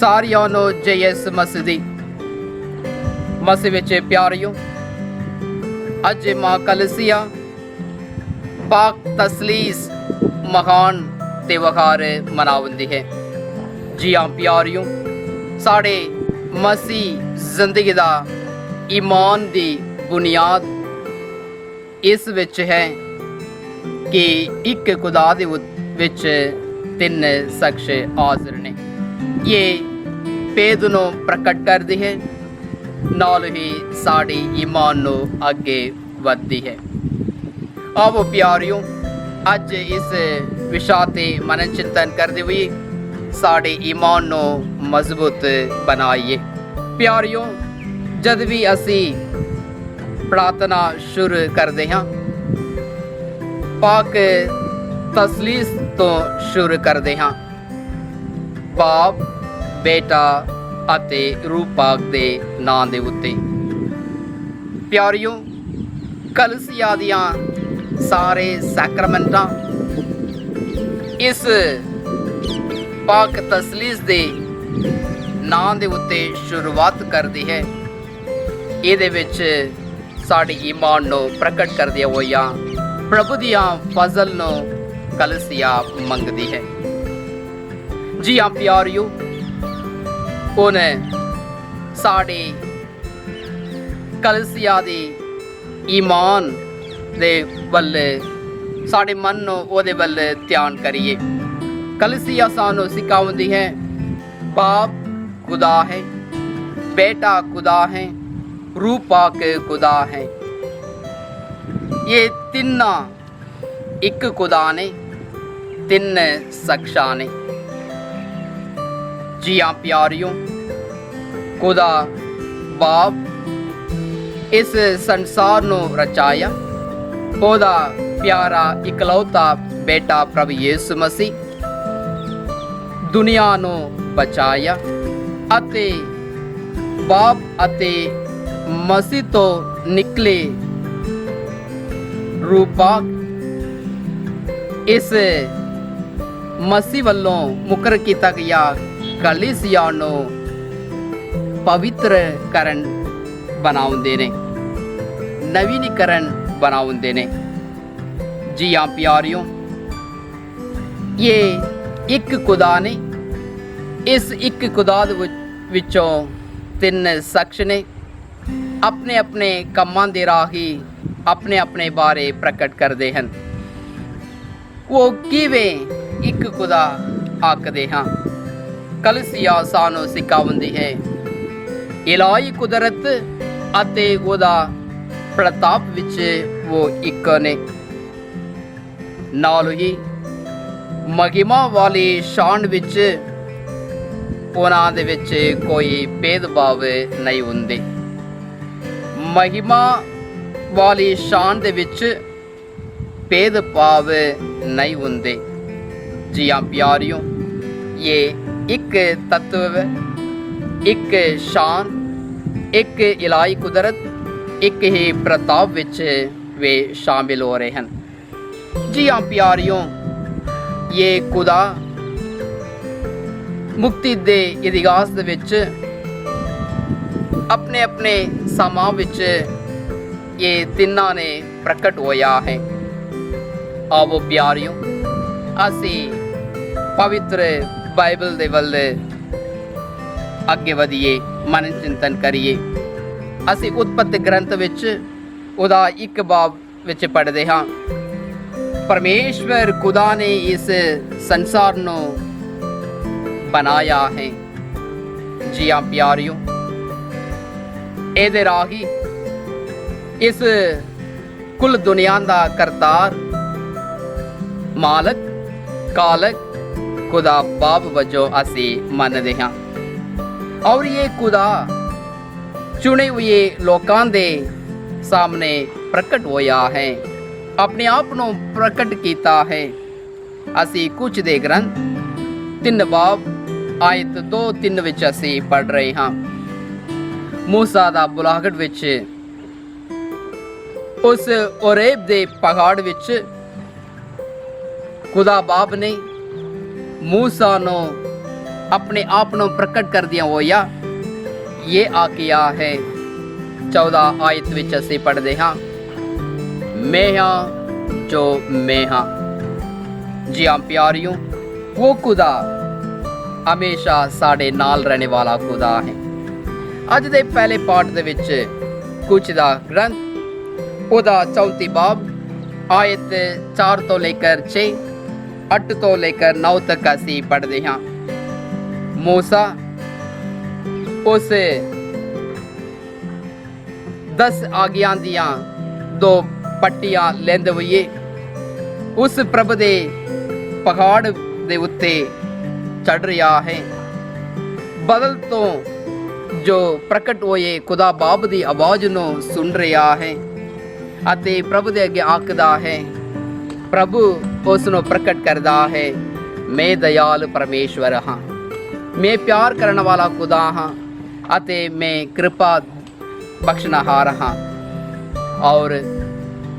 ਸਾਰਿਆਂ ਨੂੰ ਜੈ ਯਿਸੂ ਮਸੀਹ ਦੀ। ਮਸੀਹ ਵਿੱਚ ਪਿਆਰਿਓ, ਅੱਜ ਮਾਂ ਕਲੀਸਿया पाक तसलीस महान त्यौहार मनाउंदी है। जी हाँ प्यारियों, साढ़े मसीह जिंदगी दा ईमान दी बुनियाद इस विच है कि एक खुदा दे विच तीन शख्स हाज़र ने। ये भेद नूं प्रकट करदी है, नाल ही साड़ी ईमान नूं अगे वधदी है। आओ प्यारियों, अज इस विषय ते मनन चिंतन करते हुए साढ़े ईमान नूं मजबूत बनाइए। प्यारियों, जद भी असी प्रार्थना शुरू करते हाँ, पाक तसलीस तो शुरू करते हाँ। बाप, बेटा अते रूह पाक दे नां दे उत्ते। प्यारियों, कलीसिया दियां सारे सैक्रमेंटां इस पाक तसलीस दे नां दे उत्ते शुरुआत करदी है। इहदे विच साडी ईमान नूं प्रकट करदे होइया प्रभु दियां फजल नूं कलीसिया मंगदी है। जी हाँ प्यारियो, हुण साडी कलीसिया दी ईमान दे वल साढ़े मन नूं ओहदे वल ध्यान करिए। कलीसिया सानू सिखाउंदी है बाप खुदा है, बेटा खुदा है, रूह पाक खुदा है। ये तिन्ना एक खुदा ने, तीन शख्सां ने। जी हाँ प्यारियों, खुदा बाप इस संसार नूं रचाया, ओदा प्यारा इकलौता बेटा प्रभु यीशु मसीह दुनिया नूं बचाया अते बाप अते मसीह तो निकले रूह पाक इस मसीह वल्लों मुकर कीता गया कलीसिया नूं पवित्रकरण बनाउंदे ने, नवीनीकरण बनाउंदे ने। जी हाँ प्यारियों, ये एक खुदा ने, इस एक खुदा विचों तीन शख्स ने अपने अपने कामां दे राही अपने अपने बारे प्रकट करते हैं। वो किवें एक खुदा आखदे हाँ। कलीसिया सानू सिखाउंदी है इलाही कुदरत अते ओदा प्रताप विच वो एक ने, नाल ही महिमा वाली शान विच उन्हां दे विच कोई भेदभाव नहीं हुंदे। महिमा वाली शान दे विच भेदभाव नहीं हुंदे। जी हाँ प्यारियों, ये एक तत्व, एक शान, एक इलाही कुदरत, एक ही प्रताप विच वे शामिल हो रहे हैं। जी हाँ प्यारियों, ये खुदा मुक्ति दे इतिहास दे विच अपने अपने समां विच ये तिन्ना ने प्रकट होया है। आओ प्यारियों, असी पवित्र बाइबल दे वल अगे वधिए, मन चिंतन करिए। असी उत्पत्ति ग्रंथ विच उदा एक बाब विच पढ़ते हाँ, परमेश्वर खुदा ने इस संसार नूं बनाया है। जी हाँ प्यारियों, इहदे राही इस कुल दुनिया दा करतार मालक कालक खुदा बाप वजों असी मनदे हाँ। और ये खुदा चुने हुए लोकां दे सामने प्रकट होया है, अपने आप नूं प्रकट कीता है। असी कुछ दे ग्रंथ 3 बाब आयत 2-3 विच असी पढ़ रहे हाँ। मूसा दा बुलाहट विच उस ओरेब दे पहाड़ विच खुदा बाप ने मूसा नूं अपने आप ਨੂੰ ਪ੍ਰਗਟ ਕਰਦਿਆਂ ਹੋਇਆ ਇਹ ਆਕਿਆ ਹੈ। 14 ਆਇਤ ਵਿੱਚ ਅਸੀਂ ਪੜ੍ਹਦੇ ਹਾਂ, मैं हाँ जो मैं हाँ। जी हाँ प्यारियों, वो खुदा हमेशा साढ़े नाल रहने वाला खुदा है। अज दे पहले पाठ दे विच कुछ दा ग्रंथ ओदा 34 बाब आयत 4 तो लेकर 6, 8 तो लेकर 9 तक असी पढ़ते हाँ। मूसा उस 10 आज्ञा दियां 2 पट्टियां लेंदे हुए उस प्रभु दे पहाड़ दे उत्ते चढ़ रहा है। बदल तो जो प्रकट होए खुदा बाप दी आवाज़ नूं सुन रहा है अते प्रभु दे अगे आखदा है। प्रभु उस नूं प्रकट करदा है, मैं दयाल परमेश्वर हाँ, मैं प्यार करने वाला खुदा हाँ अते मैं कृपा बख्शनहार हाँ। और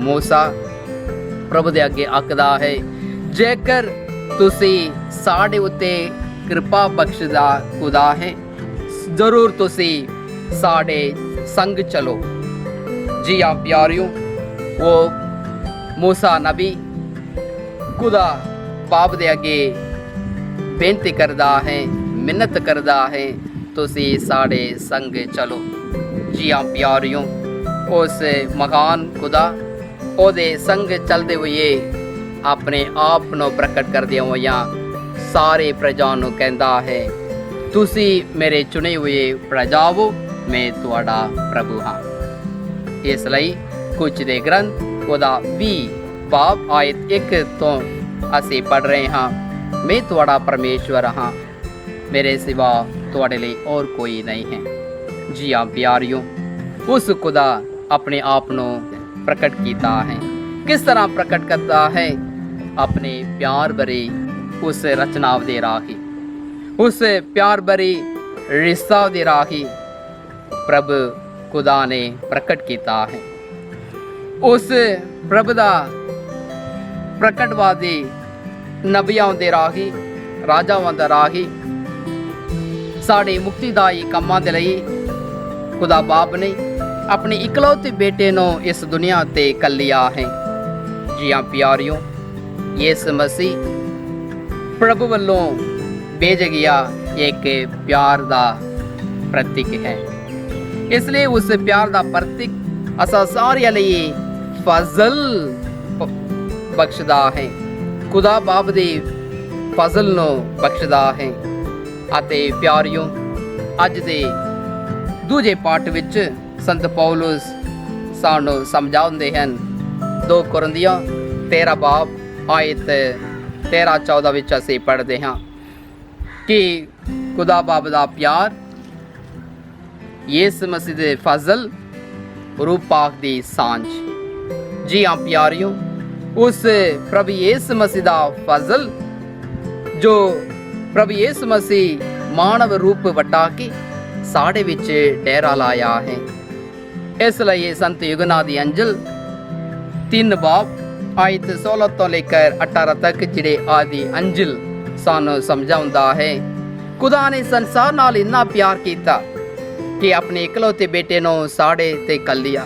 मूसा प्रभु दे अगे आखदा है, जेकर तुसी साढ़े उत्ते कृपा बख्शदा खुदा है, जरूर तुसी साढ़े संग चलो। जी हाँ प्यारियों, वो मूसा नबी खुदा बाप दे अगे बेनती करदा है, मिन्नत करदा है, तुसी साढ़े संग चलो। जी हाँ प्यारियों, उस महान खुदा ਉਹਦੇ ਸੰਗ ਚੱਲਦੇ ਹੋਏ ਆਪਣੇ ਆਪ ਨੂੰ ਪ੍ਰਗਟ ਕਰਦਿਆਂ ਹੋਇਆਂ ਸਾਰੇ ਪ੍ਰਜਾ ਨੂੰ ਕਹਿੰਦਾ ਹੈ, ਤੁਸੀਂ ਮੇਰੇ ਚੁਣੇ ਹੋਏ ਪ੍ਰਜਾ ਹੋ, ਮੈਂ ਤੁਹਾਡਾ ਪ੍ਰਭੂ ਹਾਂ। ਇਸ ਲਈ ਕੁਝ ਦੇ ਗ੍ਰੰਥ ਉਹਦਾ 20 ਬਾਬ ਆਇਤ 1 ਤੋਂ ਅਸੀਂ ਪੜ੍ਹ ਰਹੇ ਹਾਂ, ਮੈਂ ਤੁਹਾਡਾ ਪਰਮੇਸ਼ਵਰ ਹਾਂ, ਮੇਰੇ ਸਿਵਾ ਤੁਹਾਡੇ ਲਈ ਹੋਰ ਕੋਈ ਨਹੀਂ ਹੈ। ਜੀ ਹਾਂ ਪਿਆਰਿਓ, ਉਸ ਖੁਦਾ ਆਪਣੇ ਆਪ ਨੂੰ प्रकट किया है। किस तरह प्रकट करता है? अपने प्यार भरी उस रचनाव दे राही, उस प्यार भरी रिश्ता दे राही प्रभु खुदा ने प्रकट किया है। उस प्रभु दा प्रकटवादी नबियां दे राही, राजावां दे राही साडे मुक्तिदाई कामां दे लई खुदा बाप ने अपने इकलौते बेटे नो इस दुनिया ते कलिया है। जी हाँ प्यारियों, यीशु मसीह प्रभु वालों भेज गया एक प्यार दा प्रतीक है। इसलिए उस प्यार दा प्रतीक असा सारियां लई फजल बख्शदा है। खुदा बाप दे फजल नो बख्शदा है। अते प्यारियों, अज दे दूजे पाठ विच संत पौलुस सानू समझाते हैं। 2 कुरिन्थियों 13 बाब आयत 13-14 विच असीं पढ़ते हाँ कि खुदा बाप दा प्यार, यीशु मसीह दे फजल, रूह पाक दी सांझ। जी हाँ प्यारियों, उस प्रभु यीशु मसीह दा फजल जो प्रभु यीशु मसीह मानव रूप वटा के साढ़े विच डेरा लाया है। इसलिए संत युगना दी अंजल 3 बाब आयत 16 तो लेकर 18 तक जिहड़े आदि अंजल सानू समझाउंदा है, खुदा ने संसार नाल इन्ना प्यार किया कि अपने इकलौते बेटे नूं साढ़े ते कलिया,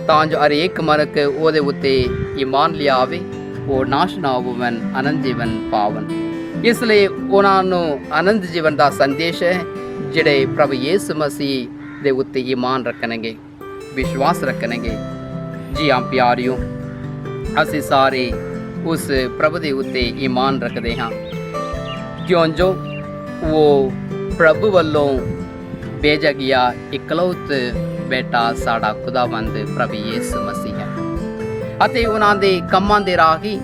तां जो हरेक मनुख ओहदे उत्ते ईमान लियावे, वो नाश ना होवन, आनंद जीवन पावन। इसलिए उन्हां नूं आनंद जीवन दा संदेश है जिहड़े प्रभु यीशु मसीह दे उत्ते ईमान रखणगे, विश्वास रखणगे। जी हाँ प्यारियों, असीं सारे उस प्रभु दे उत्ते ईमान रखते हाँ, क्यों जो वो प्रभु वालों भेजा गया इकलौत बेटा साड़ा खुदावंद प्रभु यीशु मसीह है। अते उन्हां दे कम्मां दे राही,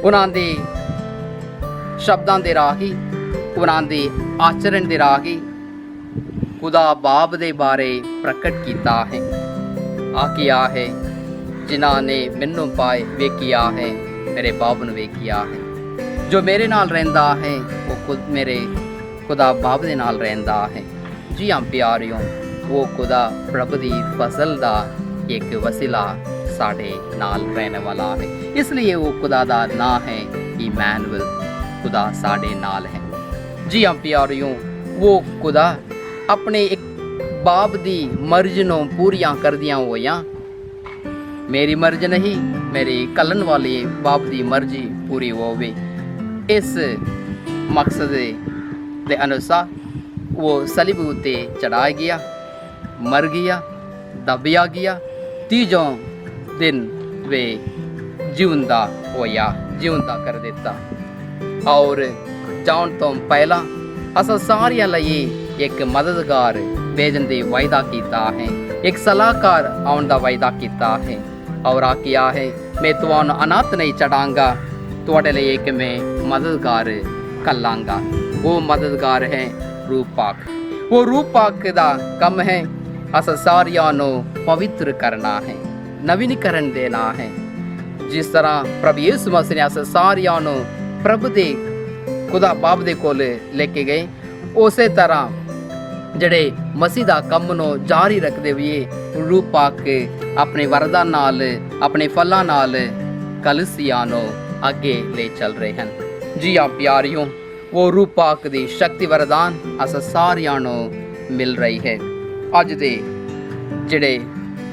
उन्हां दे शब्दां दे राही, उन्हां दे आचरण दे राही खुदा बाप दे बारे प्रकट किया है। आखिया है, जिन्हां ने मैनू पाए वेखिया है, मेरे बाप नूं वेखिया है। जो मेरे नाल रहिंदा है वो खुद मेरे खुदा बाप दे नाल रहिंदा है। जी हाँ प्यारियों, वो खुदा प्रभु दी फसल दा एक वसीला साढ़े नाल रहने वाला है। इसलिए वो खुदा दा नाम है इमैनुअल, खुदा साढ़े नाल है। जी हाँ प्यारियों, वो खुदा अपने एक बाप दी मर्ज नूं पूरियां करदियां होइयां, मेरी मर्ज नहीं मेरी कलन वाले बाप दी मर्जी पूरी होवे, इस मकसद दे अनुसार वो सलीब उत्ते चढ़ाया गया, मर गया, दबिया गया, तीजों दिन वे जिउंदा होया, जिउंदा कर दिता। और जान तो पहला अस सारियां लई एक मददगार भेजन दी वायदा कीता है, एक सलाहकार आउण दा वायदा कीता है, और आखिया है मैं तुहानू अनाथ नहीं चढ़ांगा, तुहाडे लई एक मैं मददगार कल्लांगा। वो मददगार है रूपाक। वो रूपाक दा कम है अस सारियां नू पवित्र करना है, नवीनीकरण देना है। जिस तरह प्रभु यीशु मसीह ने अस सारियां नू प्रभु दे खुदा बाप दे कोल लेके गए, उसे तरह जड़े मसीह दा कम नू जारी रखते हुए रूपाक अपने वरदान नाल अपने फलां नाल कलीसिया नू अगे ले चल रहे हैं। जी हाँ प्यारियों, वो रूपाक दी शक्ति वरदान अस सारियां नू मिल रही है। अज दे जड़े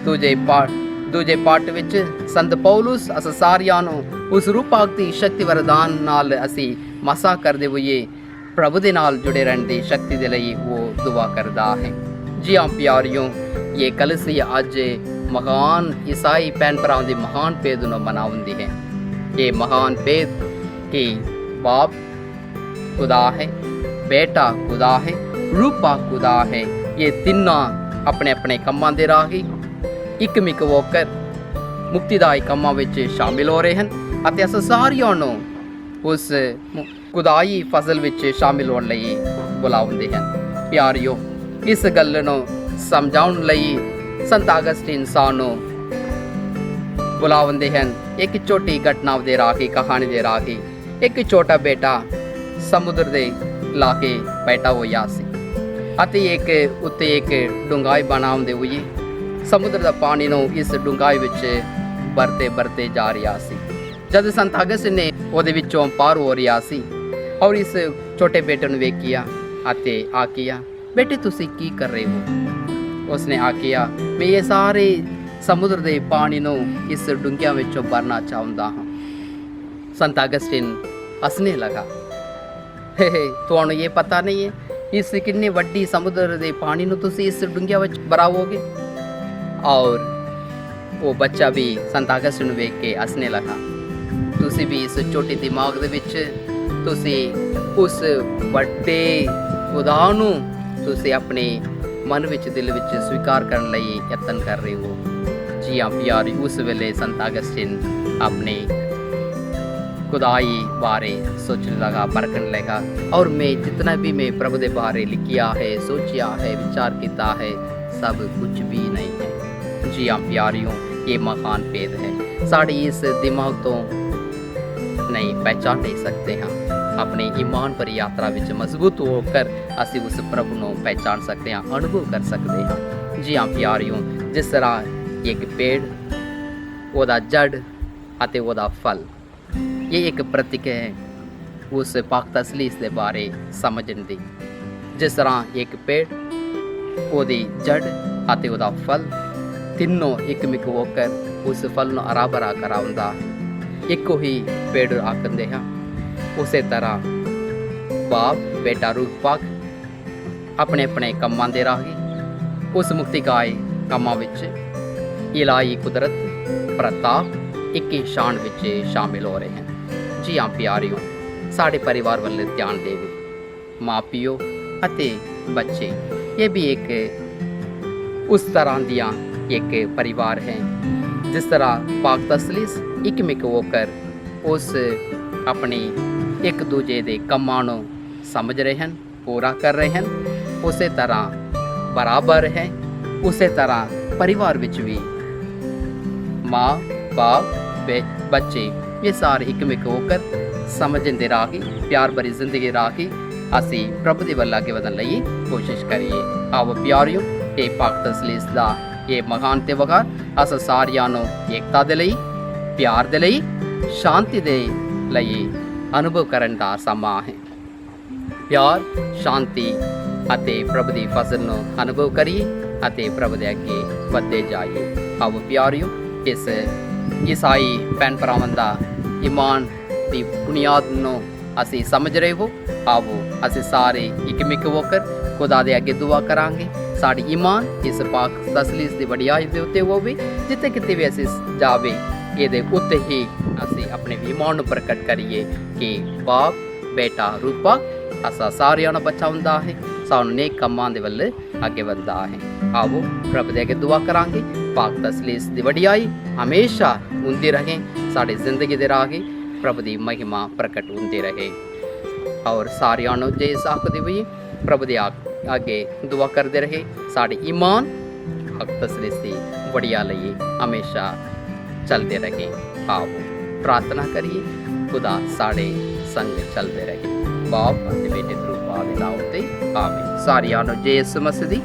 दूजे पाठ विच संत पौलुस अस सारियां नू उस रूपाक दी शक्ति वरदान नाल असी मसा करदे हुए प्रभु दे नाल जुड़े रहने दी शक्ति दे लई वो दुआ करदा है। जी हाँ प्यारियों, ये कलीसिया अज महान ईसाई भैन भरावां दी महान भेद नूं मनाउंदी है। ये महान भेद कि बाप खुदा है, बेटा खुदा है, रूपा खुदा है, ये तिन्ना अपने अपने कम्मां दे राही इकमिक होकर मुक्तिदायी कम्मां विच शामिल हो रहे हैं ਅਤੇ अस सारियां नूं उस खुदाई फजल विच शामिल होने लई बुलाउंदे हैं। प्यारियो, इस गल नूं समझाउण लई संत अगस्तीन सानू बुलाउंदे हैं एक छोटी घटना दे राही, कहानी दे राही। एक छोटा बेटा समुद्र दे लाके बैठा होया सी ਅਤੇ एक उत्ते एक डूंगाई बनाउंदे होए समुद्र दा पानी नूं इस डूंगाई विच बरते जा रहा सी। जद संत अगस्तीन ने ਉਹਦੇ ਵਿੱਚੋਂ पार हो रहा सी और इस छोटे बेटे ਨੂੰ ਵੇਖਿਆ ਅਤੇ ਆਖਿਆ, बेटे ਤੁਸੀਂ ਕੀ कर रहे हो? उसने आखिया, मैं ये सारे समुद्र ਦੇ पानी ਨੂੰ इस डूंगिया ਵਿੱਚੋਂ भरना चाहता हाँ। संत अगस्तीन हंसने लगा, ਤੁਹਾਨੂੰ ये पता नहीं है इस कितनी वड्डी समुद्र के पानी ਨੂੰ ਤੁਸੀਂ इस डूंगिया ਵਿੱਚ भराओगे? और वो बच्चा भी संत अगस्तीन ਨੂੰ ਵੇਖ के हंसने लगा। ਤੁਸੀਂ भी इस छोटे दिमाग ਦੇ ਵਿੱਚ ਤੁਸੀਂ उस ਵੱਡੇ खुदा ਨੂੰ ਤੁਸੀਂ अपने मन ਵਿੱਚ दिल ਵਿੱਚ स्वीकार ਕਰਨ ਲਈ यत्न कर रहे हो। जी हाँ प्यारी, उस वेले संत अगस्तीन अपने खुदाई बारे सोचने लगा, परखने लगा, और मैं जितना भी मैं प्रभु के बारे लिखिया है, सोचिया है, विचार किया है, सब कुछ भी नहीं है। जी हाँ प्यारियों, ये महान भेद है, साड़ी इस दिमाग तो नहीं पहचान नहीं सकते हैं। अपने ईमान पर यात्रा विच मजबूत होकर असी उस प्रभु को पहचान सकते हैं, अनुभव कर सकते हैं। जी हाँ प्यारियों, जिस तरह एक पेड़ ओदा जड़ अते ओदा फल, ये एक प्रतीक है उस पाक तसलीस के बारे समझने दी। जिस तरह एक पेड़ ओदी जड़ अते ओदा फल तीनों एकमिक होकर उस फल को हरा भरा कराउंदा एक ही पेड़ आखते हैं, उस तरह बाप बेटा रूपाक अपने अपने कम्मां दे राही उस मुक्तिकाय कम्मां विच इलाही कुदरत प्रताप एक ही शान विच शामिल हो रहे हैं। जी हाँ प्यारियों, साढ़े परिवार वाले ध्यान देवे, माँ पियो अते बच्चे ये भी एक उस तरह दियाँ एक परिवार है जिस तरह पाक तसलीस इकमिक होकर उस अपने एक दूजे दे कम्मां नूं समझ रहे हैं, पूरा कर रहे हैं, उस तरह बराबर है। उस तरह परिवार विच भी माँ बाप बच्चे ये सारे इकमिक होकर समझन दे राही प्यार भरी जिंदगी राही असी प्रभु दे वल अगे वधन लई कोशिश करिए। आओ प्यारियों, ये पाक तसलीस दा ये महान त्यौहार अस सारियां नूं एकता दे लई, प्यार दे लई, शांति दे लई अनुभव करन दा समा है। ਪਿਆਰ, ਸ਼ਾਂਤੀ ਅਤੇ ਪ੍ਰਭੂ ਦੀ ਫਜ਼ਲ ਨੂੰ ਅਨੁਭਵ ਕਰੀਏ ਅਤੇ ਪ੍ਰਭੂ ਦੇ ਅੱਗੇ ਵੱਧਦੇ ਜਾਈਏ। ਆਓ ਪਿਆਰਿਓ, ਇਸ ਈਸਾਈ ਭੈਣ ਭਰਾਵਾਂ ਦਾ ਈਮਾਨ ਦੀ ਬੁਨਿਆਦ ਨੂੰ ਅਸੀਂ ਸਮਝ ਰਹੇ ਹੋ। ਆਓ ਅਸੀਂ ਸਾਰੇ ਇੱਕ ਹੋ ਕਰ ਖੁਦਾ ਦੇ ਅੱਗੇ ਦੁਆ ਕਰਾਂਗੇ। ਸਾਡੀ ਈਮਾਨ ਇਸ ਪਾਕ ਤਸਲੀਸ ਦੀ ਵਡਿਆਈ ਦੇ ਉੱਤੇ ਹੋਵੇ। ਜਿੱਥੇ ਕਿਤੇ ਵੀ ਅਸੀਂ ਜਾਵੇ, ਇਹਦੇ ਉੱਤੇ ਹੀ ਅਸੀਂ ਆਪਣੇ ਈਮਾਨ ਨੂੰ ਪ੍ਰਗਟ ਕਰੀਏ ਕਿ ਬਾਪ, ਬੇਟਾ ਰੂਪਾ ਅਸਾਂ ਸਾਰਿਆਂ ਨੂੰ ਬਚਾਉਂਦਾ ਹੈ, ਸਾਨੂੰ ਨੇਕ ਕੰਮਾਂ ਦੇ ਵੱਲ ਅੱਗੇ ਵਧਦਾ ਹੈ। ਆਓ ਰੱਬ ਦੇ ਅੱਗੇ ਦੁਆ ਕਰਾਂਗੇ। ਪਾਕ ਤਸਲੀਸ ਦੀ ਵਡਿਆਈ ਹਮੇਸ਼ਾ ਹੁੰਦੀ ਰਹੇ, ਸਾਡੀ ਜ਼ਿੰਦਗੀ ਦੇ ਰਾਹ ਪ੍ਰਭੂ ਦੀ ਮਹਿਮਾ ਪ੍ਰਗਟ ਹੁੰਦੀ ਰਹੇ। ਔਰ ਸਾਰਿਆਂ ਨੂੰ ਜੇ ਆਖਦੇ ਹੋਈਏ ਪ੍ਰਭੂ ਦੇ ਅੱਗੇ ਦੁਆ ਕਰਦੇ ਰਹੇ, ਸਾਡੀ ਈਮਾਨ ਪਾਕ ਤਸਲੀਸ ਦੀ ਵਡਿਆ ਲਈ ਹਮੇਸ਼ਾ ਚਲਦੇ ਰਹੇ। ਆਓ ਪ੍ਰਾਰਥਨਾ ਕਰੀਏ, ਖੁਦਾ ਸਾਡੇ ਸੰਗ ਚੱਲਦੇ ਰਹੇ। ਬਾਪ ਅਤੇ ਬੇਟੇ ਦੇ ਰੂਪ ਦੇ ਨਾਮ ਤੇ ਆਮੀਨ। ਸਾਰਿਆਂ ਨੂੰ ਯਿਸੂ ਮਸੀਹ ਦੀ